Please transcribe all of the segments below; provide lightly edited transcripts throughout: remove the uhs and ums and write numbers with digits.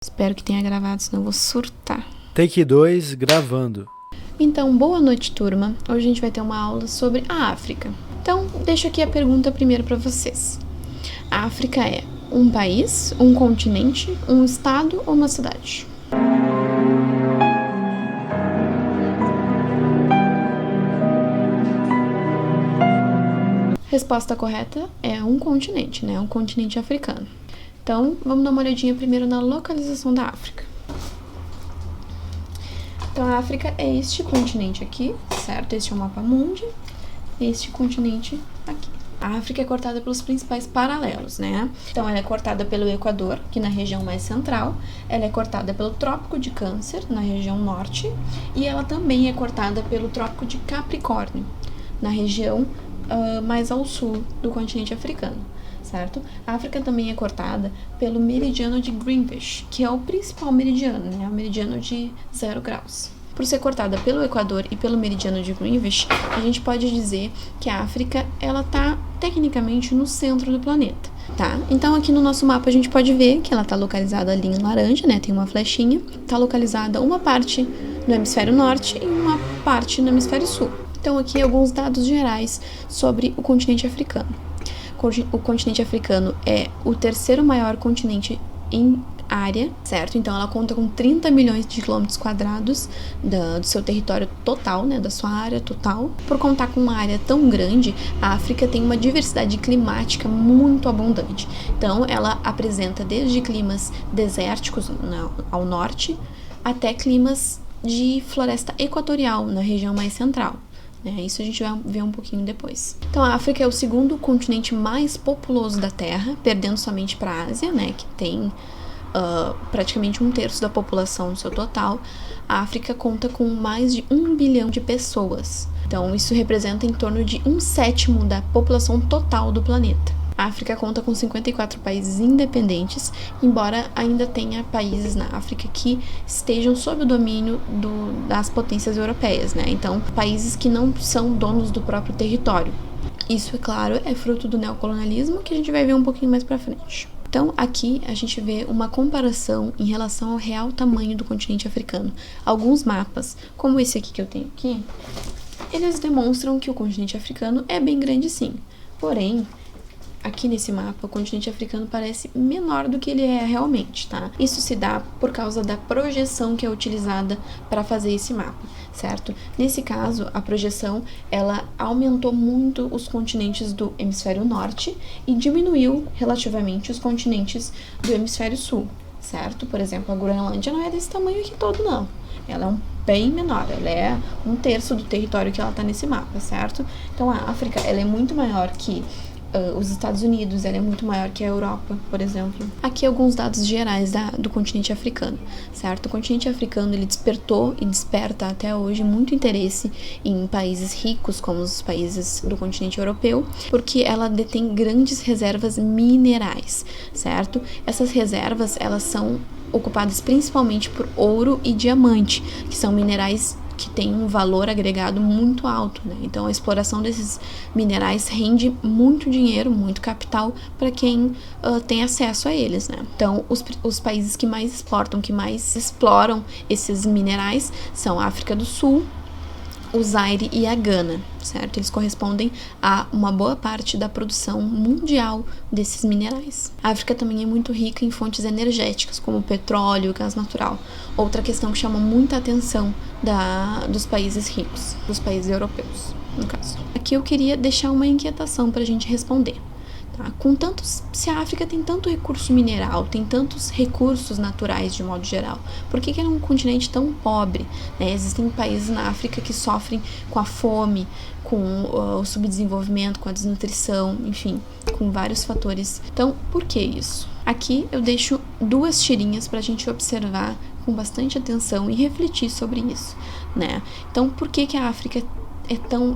Espero que tenha gravado, senão eu vou surtar. Take 2, gravando. Então, boa noite, turma. Hoje a gente vai ter uma aula sobre a África. Então, deixo aqui a pergunta primeiro para vocês. A África é um país, um continente, um estado ou uma cidade? Resposta correta é um continente, né? Um continente africano. Então, vamos dar uma olhadinha primeiro na localização da África. Então, a África é este continente aqui, certo? Este é o mapa mundi, este continente aqui. A África é cortada pelos principais paralelos, né? Então, ela é cortada pelo Equador, aqui na região mais central. Ela é cortada pelo Trópico de Câncer, na região norte. E ela também é cortada pelo Trópico de Capricórnio, na região mais ao sul do continente africano, certo? A África também é cortada pelo meridiano de Greenwich, que é o principal meridiano, né? O meridiano de 0 graus. Por ser cortada pelo Equador e pelo meridiano de Greenwich, a gente pode dizer que a África, ela tá tecnicamente no centro do planeta, tá? Então aqui no nosso mapa a gente pode ver que ela tá localizada ali em laranja, né? Tem uma flechinha. Tá localizada uma parte no hemisfério norte e uma parte no hemisfério sul. Então aqui alguns dados gerais sobre o continente africano. O continente africano é o terceiro maior continente em área, certo? Então ela conta com 30 milhões de quilômetros quadrados do seu território total, né? Da sua área total. Por contar com uma área tão grande, a África tem uma diversidade climática muito abundante. Então ela apresenta desde climas desérticos ao norte até climas de floresta equatorial na região mais central. Isso a gente vai ver um pouquinho depois. Então a África é o segundo continente mais populoso da Terra, perdendo somente para a Ásia, né, que tem praticamente 1/3 da população no seu total. A África conta com mais de 1 bilhão de pessoas. Então isso representa em torno de 1/7 da população total do planeta. A África conta com 54 países independentes, embora ainda tenha países na África que estejam sob o domínio das potências europeias, né? Então, países que não são donos do próprio território. Isso, é claro, é fruto do neocolonialismo, que a gente vai ver um pouquinho mais pra frente. Então, aqui a gente vê uma comparação em relação ao real tamanho do continente africano. Alguns mapas, como esse aqui que eu tenho aqui, eles demonstram que o continente africano é bem grande sim. Porém, aqui nesse mapa, o continente africano parece menor do que ele é realmente, tá? Isso se dá por causa da projeção que é utilizada para fazer esse mapa, certo? Nesse caso, a projeção, ela aumentou muito os continentes do hemisfério norte e diminuiu relativamente os continentes do hemisfério sul, certo? Por exemplo, a Groenlândia não é desse tamanho aqui todo, não. Ela é bem menor, ela é 1/3 do território que ela tá nesse mapa, certo? Então, a África, ela é muito maior que os Estados Unidos, ela é muito maior que a Europa, por exemplo. Aqui alguns dados gerais do continente africano, certo? O continente africano, ele despertou e desperta até hoje muito interesse em países ricos, como os países do continente europeu, porque ela detém grandes reservas minerais, certo? Essas reservas, elas são ocupadas principalmente por ouro e diamante, que são minerais que tem um valor agregado muito alto, né? Então a exploração desses minerais rende muito dinheiro, muito capital para quem tem acesso a eles, né? Então os países que mais exportam, que mais exploram esses minerais são a África do Sul, o Zaire e a Gana, certo? Eles correspondem a uma boa parte da produção mundial desses minerais. A África também é muito rica em fontes energéticas, como petróleo e gás natural. Outra questão que chama muita atenção dos países ricos, dos países europeus, no caso. Aqui eu queria deixar uma inquietação para a gente responder. Se a África tem tanto recurso mineral, tem tantos recursos naturais de modo geral, por que ela é um continente tão pobre, né? Existem países na África que sofrem com a fome, com o subdesenvolvimento, com a desnutrição, enfim, com vários fatores. Então, por que isso? Aqui eu deixo 2 tirinhas para a gente observar com bastante atenção e refletir sobre isso, né? Então, por que a África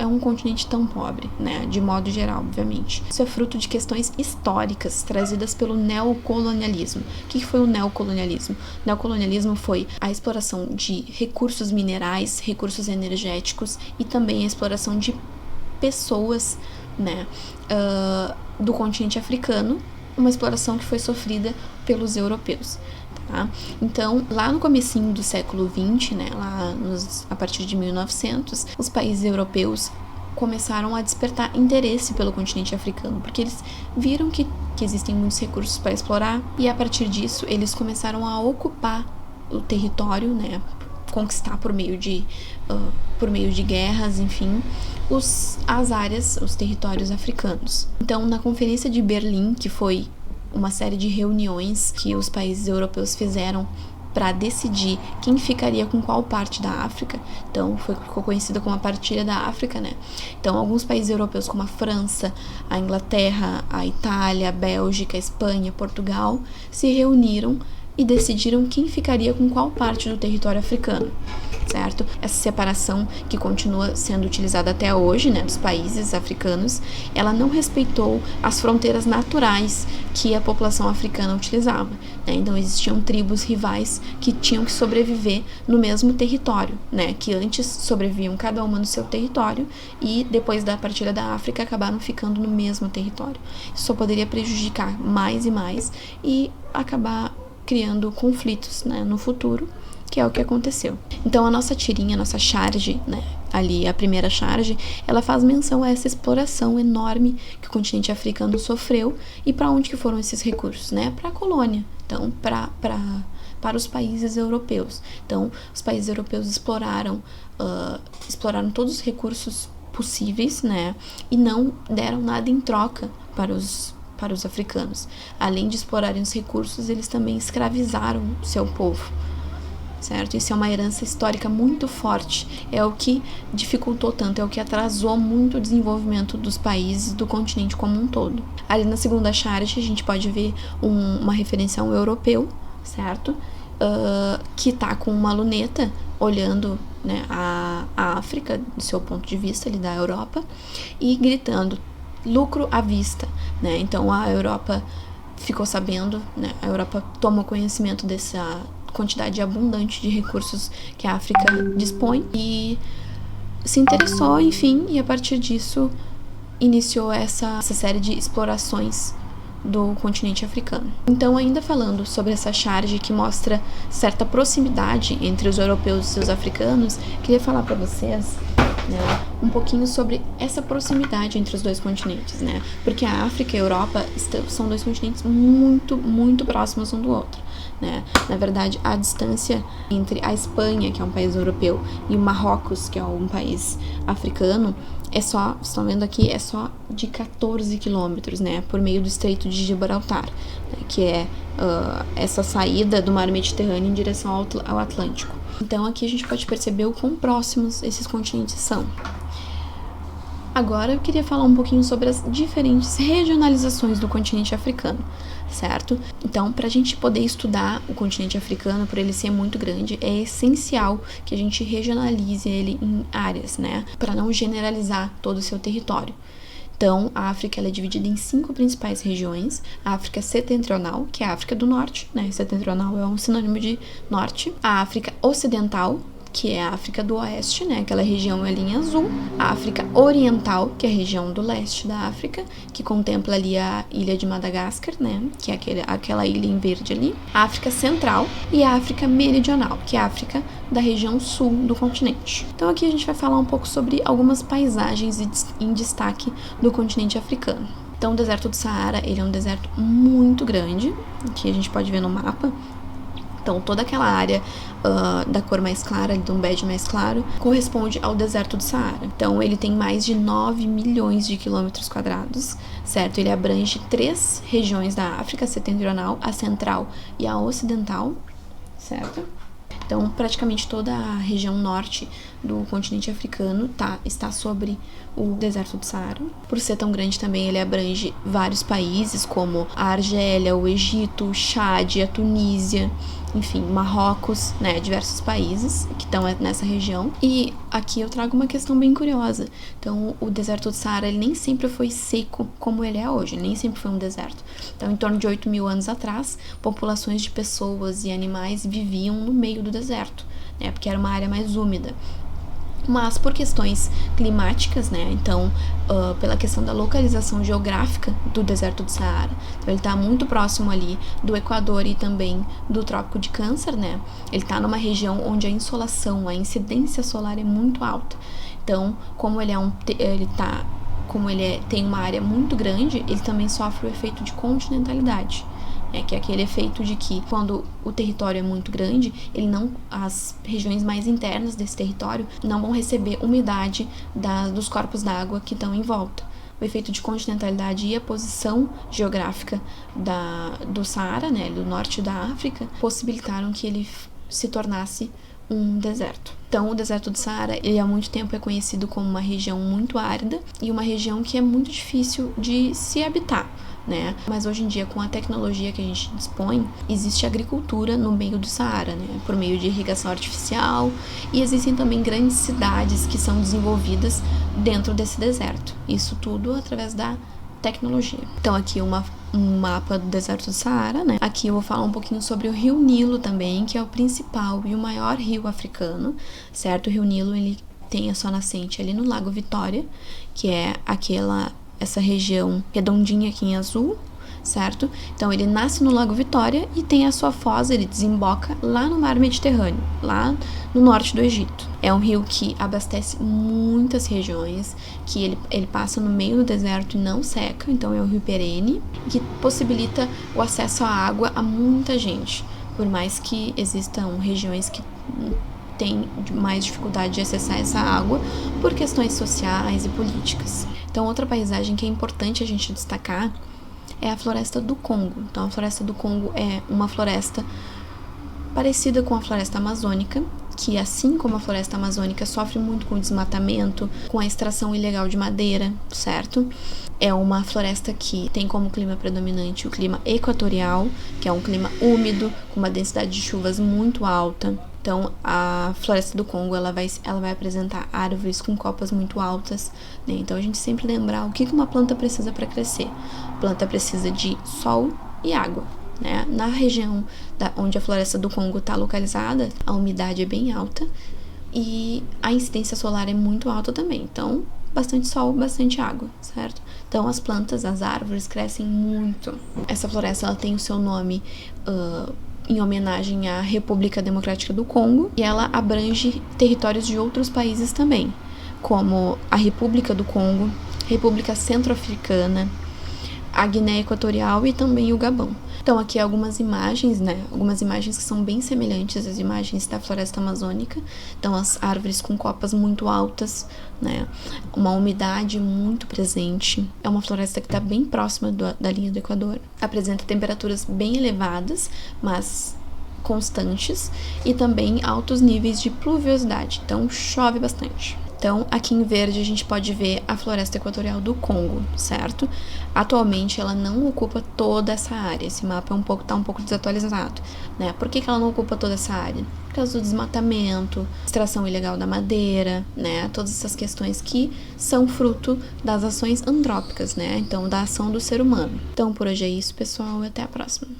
é um continente tão pobre, né? De modo geral, obviamente. Isso é fruto de questões históricas trazidas pelo neocolonialismo. O que foi o neocolonialismo? O neocolonialismo foi a exploração de recursos minerais, recursos energéticos e também a exploração de pessoas, né? Do continente africano, uma exploração que foi sofrida pelos europeus. tá? Então, lá no comecinho do século XX, né, a partir de 1900, os países europeus começaram a despertar interesse pelo continente africano, porque eles viram que existem muitos recursos para explorar, e a partir disso eles começaram a ocupar o território, né, conquistar por meio de guerras, enfim, as áreas, os territórios africanos. Então, na Conferência de Berlim, que foi uma série de reuniões que os países europeus fizeram para decidir quem ficaria com qual parte da África, então ficou conhecida como a partilha da África, né? Então, alguns países europeus como a França, a Inglaterra, a Itália, a Bélgica, a Espanha, Portugal, se reuniram e decidiram quem ficaria com qual parte do território africano, certo? Essa separação, que continua sendo utilizada até hoje, né, dos países africanos, ela não respeitou as fronteiras naturais que a população africana utilizava, né? Então existiam tribos rivais que tinham que sobreviver no mesmo território, né, que antes sobreviviam cada uma no seu território e depois da partilha da África acabaram ficando no mesmo território. Isso só poderia prejudicar mais e mais e acabar criando conflitos, né, no futuro, que é o que aconteceu. Então a nossa tirinha, a nossa charge, né, ali a primeira charge, ela faz menção a essa exploração enorme que o continente africano sofreu e para onde que foram esses recursos, né, para a colônia, então para os países europeus. Então os países europeus exploraram todos os recursos possíveis, né, e não deram nada em troca para os africanos. Além de explorarem os recursos, eles também escravizaram o seu povo, certo? Isso é uma herança histórica muito forte, é o que dificultou tanto, é o que atrasou muito o desenvolvimento dos países do continente como um todo. Ali na segunda charge a gente pode ver uma referência a um europeu, certo? Que está com uma luneta olhando, né, a África do seu ponto de vista ali da Europa e gritando lucro à vista, né? Então a Europa ficou sabendo, né? A Europa tomou conhecimento dessa quantidade abundante de recursos que a África dispõe e se interessou, enfim, e a partir disso iniciou essa série de explorações do continente africano. Então, ainda falando sobre essa charge que mostra certa proximidade entre os europeus e os africanos, queria falar para vocês, né, um pouquinho sobre essa proximidade entre os dois continentes, né? Porque a África e a Europa são dois continentes muito, muito próximos um do outro, né? Na verdade, a distância entre a Espanha, que é um país europeu, e o Marrocos, que é um país africano, vocês estão vendo aqui, é só de 14 quilômetros, né? Por meio do Estreito de Gibraltar, né, que é essa saída do mar Mediterrâneo em direção ao Atlântico. Então aqui a gente pode perceber o quão próximos esses continentes são. Agora eu queria falar um pouquinho sobre as diferentes regionalizações do continente africano, certo? Então, para a gente poder estudar o continente africano, por ele ser muito grande, é essencial que a gente regionalize ele em áreas, né? Para não generalizar todo o seu território. Então, a África ela é dividida em 5 principais regiões. A África setentrional, que é a África do Norte, né? Setentrional é um sinônimo de norte. A África ocidental, que é a África do Oeste, né? Aquela região ali em azul. A África Oriental, que é a região do leste da África, que contempla ali a ilha de Madagascar, né? Que é aquela ilha em verde ali. A África Central e a África Meridional, que é a África da região sul do continente. Então aqui a gente vai falar um pouco sobre algumas paisagens em destaque do continente africano. Então o deserto do Saara, ele é um deserto muito grande, que a gente pode ver no mapa. Então, toda aquela área da cor mais clara, de um bege mais claro, corresponde ao deserto do Saara. Então, ele tem mais de 9 milhões de quilômetros quadrados, certo? Ele abrange 3 regiões da África, a setentrional, a central e a ocidental, certo? Então, praticamente toda a região norte do continente africano está sobre o deserto do Saara. Por ser tão grande também, ele abrange vários países, como a Argélia, o Egito, o Chad, a Tunísia, enfim, Marrocos, né, diversos países que estão nessa região. E aqui eu trago uma questão bem curiosa. Então, o deserto do Saara, ele nem sempre foi seco como ele é hoje, nem sempre foi um deserto. Então, em torno de 8 mil anos atrás, populações de pessoas e animais viviam no meio do deserto, né, porque era uma área mais úmida. Mas por questões climáticas, né, então pela questão da localização geográfica do deserto do Saara, então ele está muito próximo ali do Equador e também do Trópico de Câncer, né, ele está numa região onde a insolação, a incidência solar é muito alta, então como tem uma área muito grande, ele também sofre o efeito de continentalidade, que é aquele efeito de que quando o território é muito grande, as regiões mais internas desse território não vão receber umidade dos corpos d'água que estão em volta. O efeito de continentalidade e a posição geográfica do Saara, né, do norte da África, possibilitaram que ele se tornasse um deserto. Então, o deserto do Saara, ele há muito tempo é conhecido como uma região muito árida e uma região que é muito difícil de se habitar, né? Mas hoje em dia, com a tecnologia que a gente dispõe, existe agricultura no meio do Saara, né? Por meio de irrigação artificial, e existem também grandes cidades que são desenvolvidas dentro desse deserto. Isso tudo através da tecnologia. Então, aqui um mapa do deserto do Saara, né? Aqui eu vou falar um pouquinho sobre o Rio Nilo também, que é o principal e o maior rio africano, certo? O Rio Nilo, ele tem a sua nascente ali no Lago Vitória, que é essa região redondinha aqui em azul, certo? Então, ele nasce no Lago Vitória e tem a sua foz, ele desemboca lá no Mar Mediterrâneo, lá no norte do Egito. É um rio que abastece muitas regiões, que ele passa no meio do deserto e não seca, então é um rio perene, que possibilita o acesso à água a muita gente, por mais que existam regiões que têm mais dificuldade de acessar essa água por questões sociais e políticas. Então, outra paisagem que é importante a gente destacar é a floresta do Congo. Então, a floresta do Congo é uma floresta parecida com a floresta amazônica, que, assim como a floresta amazônica, sofre muito com o desmatamento, com a extração ilegal de madeira, certo? É uma floresta que tem como clima predominante o clima equatorial, que é um clima úmido, com uma densidade de chuvas muito alta. Então, a floresta do Congo, ela vai apresentar árvores com copas muito altas, né? Então, a gente sempre lembrar o que uma planta precisa para crescer. A planta precisa de sol e água, né? Na região onde a floresta do Congo está localizada, a umidade é bem alta e a incidência solar é muito alta também. Então, bastante sol, bastante água, certo? Então, as plantas, as árvores crescem muito. Essa floresta, ela tem o seu nome em homenagem à República Democrática do Congo, e ela abrange territórios de outros países também, como a República do Congo, República Centro-Africana, a Guiné Equatorial e também o Gabão. Então, aqui algumas imagens, né? Algumas imagens que são bem semelhantes às imagens da floresta amazônica. Então, as árvores com copas muito altas, né? Uma umidade muito presente. É uma floresta que está bem próxima da linha do Equador. Apresenta temperaturas bem elevadas, mas constantes, e também altos níveis de pluviosidade. Então, chove bastante. Então, aqui em verde a gente pode ver a floresta equatorial do Congo, certo? Atualmente ela não ocupa toda essa área, esse mapa tá um pouco desatualizado, né? Por que ela não ocupa toda essa área? Por causa do desmatamento, extração ilegal da madeira, né? Todas essas questões que são fruto das ações antrópicas, né? Então, da ação do ser humano. Então, por hoje é isso, pessoal, e até a próxima.